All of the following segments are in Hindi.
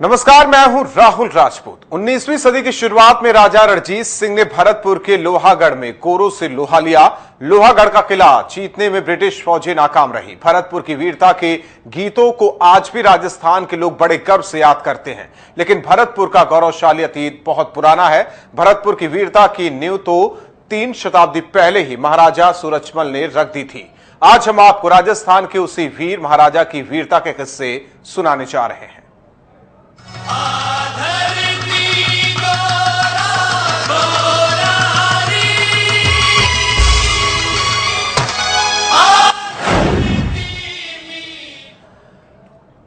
नमस्कार, मैं हूं राहुल राजपूत। 19वीं सदी की शुरुआत में राजा रणजीत सिंह ने भरतपुर के लोहागढ़ में कोरों से लोहा लिया। लोहागढ़ का किला जीतने में ब्रिटिश फौजें नाकाम रही। भरतपुर की वीरता के गीतों को आज भी राजस्थान के लोग बड़े गर्व से याद करते हैं, लेकिन भरतपुर का गौरवशाली अतीत बहुत पुराना है। भरतपुर की वीरता की नींव तो 3 शताब्दी पहले ही महाराजा सूरजमल ने रख दी थी। आज हम आपको राजस्थान के उसी वीर महाराजा की वीरता के किस्से सुनाने जा रहे हैं।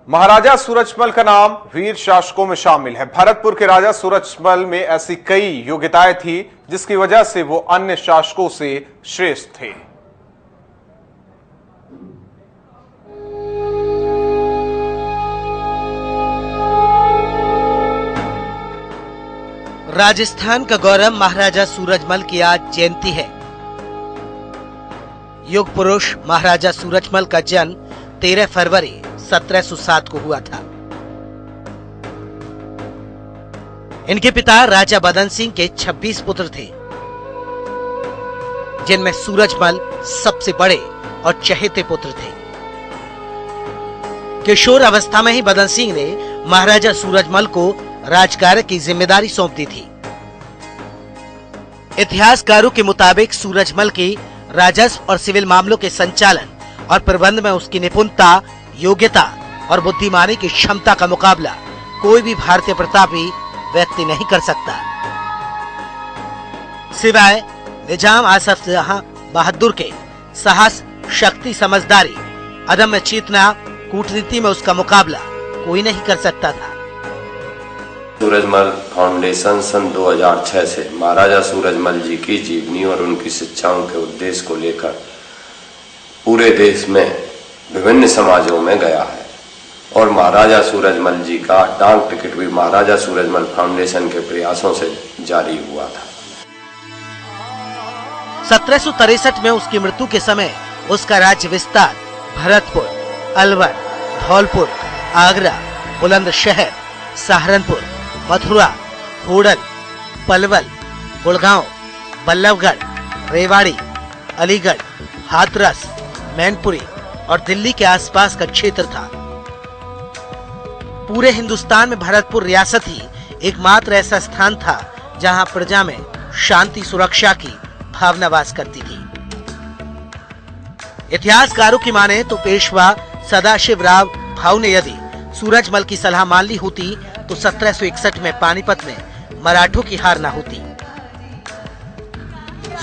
महाराजा सूरजमल का नाम वीर शासकों में शामिल है। भरतपुर के राजा सूरजमल में ऐसी कई योग्यताएं थी जिसकी वजह से वो अन्य शासकों से श्रेष्ठ थे। राजस्थान का गौरव महाराजा सूरजमल की आज जयंती है। युग पुरुष महाराजा सूरजमल का जन्म 13 फरवरी 1707 को हुआ था। इनके पिता राजा बदन सिंह के 26 पुत्र थे, जिनमें सूरजमल सबसे बड़े और चहेते पुत्र थे। किशोर अवस्था में ही बदन सिंह ने महाराजा सूरजमल को राजकार्य की जिम्मेदारी सौंप दी थी। इतिहासकारों के मुताबिक सूरजमल की राजस्व और सिविल मामलों के संचालन और प्रबंध में उसकी निपुणता, योग्यता और बुद्धिमानी की क्षमता का मुकाबला कोई भी भारतीय प्रतापी व्यक्ति नहीं कर सकता, सिवाय निजाम आसफ जहां बहादुर के। साहस, शक्ति, समझदारी, अदम्य चेतना, कूटनीति में उसका मुकाबला कोई नहीं कर सकता था। सूरजमल फाउंडेशन सन 2006 से महाराजा सूरजमल जी की जीवनी और उनकी शिक्षाओं के उद्देश्य को लेकर पूरे देश में विभिन्न समाजों में गया है और महाराजा सूरजमल जी का डाक टिकट भी महाराजा सूरजमल फाउंडेशन के प्रयासों से जारी हुआ था। 1763 में उसकी मृत्यु के समय उसका राज्य विस्तार भरतपुर, अलवर, धौलपुर, आगरा, बुलंदशहर, सहारनपुर, मथुरा, होडल, पलवल, गुड़गांव, बल्लभगढ़, रेवाड़ी, अलीगढ़, हाथरस, मैनपुरी और दिल्ली के आसपास का क्षेत्र था। पूरे हिंदुस्तान में भरतपुर रियासत ही एकमात्र ऐसा स्थान था जहां प्रजा में शांति सुरक्षा की भावना वास करती थी। इतिहासकारों की माने तो पेशवा सदाशिवराव भाऊ ने यदि सूरजमल की सलाह मान ली होती तो 1761 में पानीपत में मराठों की हार न होती।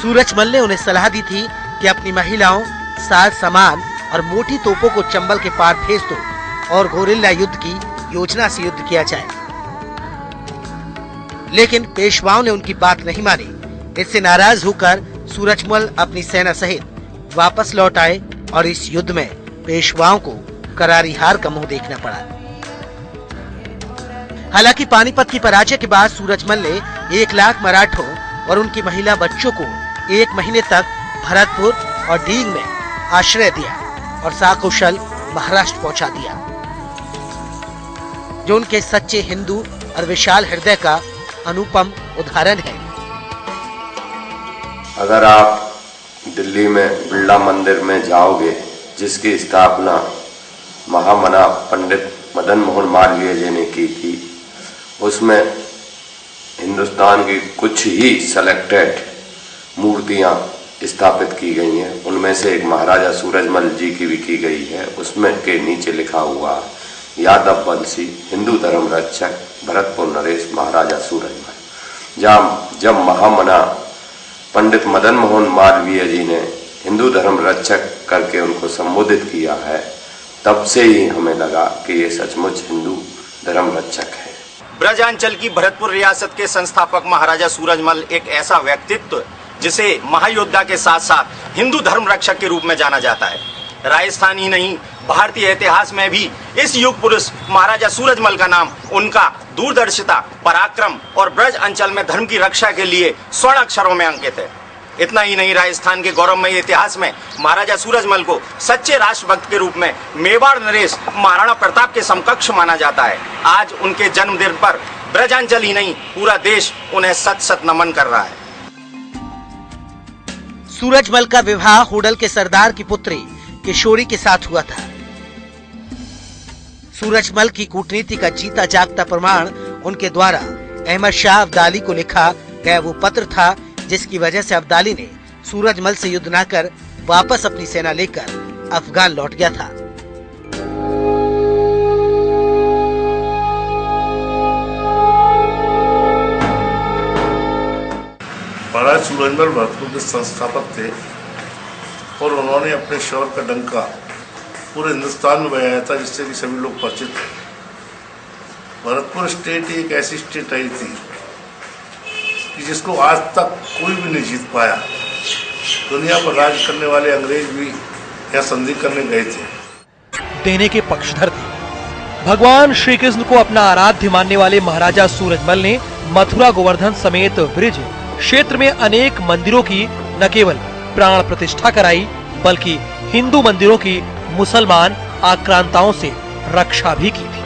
सूरजमल ने उन्हें सलाह दी थी कि अपनी महिलाओं, साज सामान और मोटी तोपों को चंबल के पार भेज दो और गोरिल्ला युद्ध की योजना से युद्ध किया जाए। लेकिन पेशवाओं ने उनकी बात नहीं मानी। इससे नाराज होकर सूरजमल अपनी सेना सहित वापस लौट आए और इस युद्ध में पेशवाओं को करारी हार का मुंह देखना पड़ा। हालांकि पानीपत की पराजय के बाद सूरजमल ने 1 लाख मराठों और उनकी महिला बच्चों को 1 महीने तक भरतपुर और डींग में आश्रय दिया और सकुशल महाराष्ट्र पहुंचा दिया, जो उनके सच्चे हिंदू और विशाल हृदय का अनुपम उदाहरण है। अगर आप दिल्ली में बिरला मंदिर में जाओगे, जिसकी स्थापना महामना पंडित मदन मोहन मालवीय जी ने की थी, उसमें हिंदुस्तान की कुछ ही सेलेक्टेड मूर्तियां स्थापित की गई हैं। उनमें से एक महाराजा सूरजमल जी की भी की गई है। उसमें के नीचे लिखा हुआ यादव वंशी हिंदू धर्म रक्षक भरतपुर नरेश महाराजा सूरजमल। जब महामना पंडित मदन मोहन मालवीय जी ने हिंदू धर्म रक्षक करके उनको संबोधित किया है, तब से ही हमें लगा कि ये सचमुच हिंदू धर्म रक्षक है। ब्रजांचल की भरतपुर रियासत के संस्थापक महाराजा सूरजमल एक ऐसा व्यक्तित्व जिसे महायोद्धा के साथ साथ हिंदू धर्म रक्षक के रूप में जाना जाता है। राजस्थान ही नहीं, भारतीय इतिहास में भी इस युग पुरुष महाराजा सूरजमल का नाम उनका दूरदर्शिता, पराक्रम और ब्रज अंचल में धर्म की रक्षा के लिए स्वर्ण अक्षरों में अंकित है। इतना ही नहीं, राजस्थान के गौरवमयी इतिहास में महाराजा सूरजमल को सच्चे राष्ट्रभक्त के रूप में मेवाड़ नरेश महाराणा प्रताप के समकक्ष माना जाता है। आज उनके जन्मदिन पर ब्रजांचल ही नहीं, पूरा देश उन्हें सत सत नमन कर रहा है। सूरजमल का विवाह होडल के सरदार की पुत्री किशोरी के साथ हुआ था। सूरजमल की कूटनीति का जीता जागता प्रमाण उनके द्वारा अहमद शाह अब्दाली को लिखा गया वो पत्र था, जिसकी वजह से अब्दाली ने सूरजमल से युद्ध न कर वापस अपनी सेना लेकर अफगान लौट गया था। महाराज सूरजमल भरतपुर के संस्थापक थे और उन्होंने अपने शौर्य का डंका पूरे हिंदुस्तान में बजाया था, जिससे कि सभी लोग परिचित थे। भरतपुर स्टेट एक ऐसी स्टेट आई थी कि जिसको आज तक कोई भी नहीं जीत पाया। दुनिया पर राज करने वाले अंग्रेज भी यह संधि करने गए थे। देने के पक्षधर थे। भगवान श्री कृष्ण को अपना आराध्य मानने वाले महाराजा सूरजमल ने मथुरा गोवर्धन समेत ब्रिज क्षेत्र में अनेक मंदिरों की न केवल प्राण प्रतिष्ठा कराई, बल्कि हिंदू मंदिरों की मुसलमान आक्रांताओं से रक्षा भी की थी।